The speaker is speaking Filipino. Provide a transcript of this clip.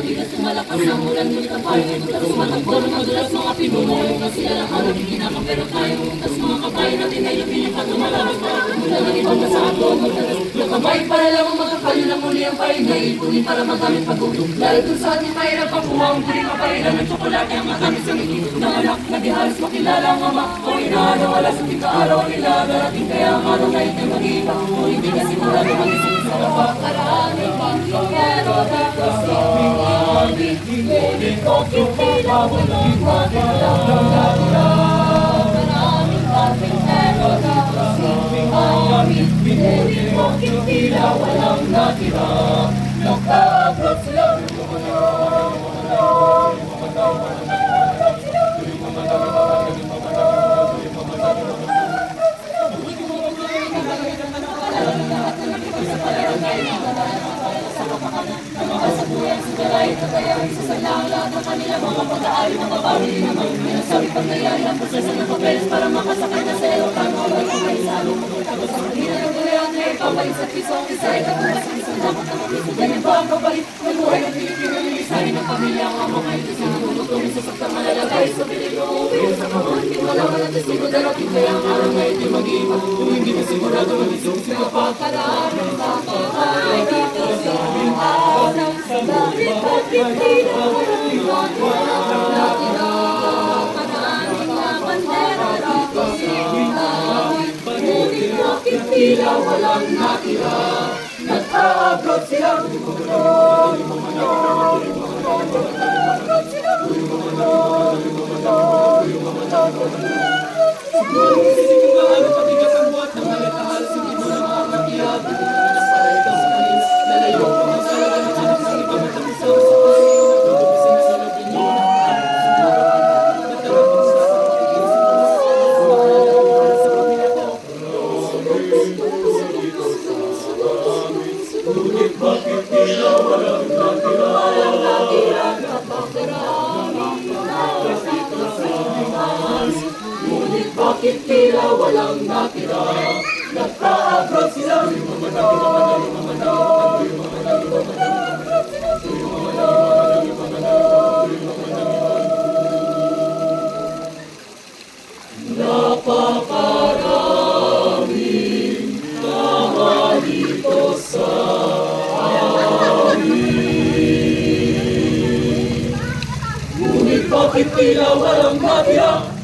matigas, malakas ang ulan, ngunit ang payo ay butas, matakbo ng madulas, mga pinuno na sila lang ang nagkikinakang, pero tayo butas, mga kabayo natin ay lumiling pa tumalabas pa, mula ng ibang nasako, magdalas, yung kabayo para lang ang magkakayo ng muli ang pahinay, ituloy para magamit pag-utok, dahil dun sa ating mahirap ang buwang, huli mapailan ng tsokolate, ang matamis sa ngiti, ng anak, naghihalos makilala ang ama, o inaanawala sa tingka araw nila, darating kaya ang araw na ito'y mag-iba, o hindi ka sigurado mag-isip sa napakarami, pero dapat sa aming amin, ngunit ko kitila, walang matira, maraming ating pero dapat sa aming amin, ngunit ko kitila, walang natira, nakaabot sila, kaya isasalang lahat ng kanila mga pag-aari ng mabawin naman pinasabi pag nangyari ang proseso ng papeles para makasakay na sa eroplano ay kamay sa along tapos ang kanina ng gulayan ay pabalik sa piso ang isa ay katulas ang isang dapat na mabiso ganyan ba ang kapalit ng buhay ng Pilipino nilisanin ng pamilya ang mga mga ito sinutulong sa saktang malalagay sa peligro uwi sa kamon hindi wala walang testigo darating kaya ang araw na ito'y mag-iba kung hindi na sigurado mag-isong sila pa karami sa ay dito sa aming araw sa bakit hindi na walang natira maraming na bandera dito sa aming awit ngunit bakit tila walang natira nag-a-abroad sila bakit tila walang natira ngunit bakit tila walang natira nagka-abroad sila napakaraming mga dito sa ngunit bakit tila walang natira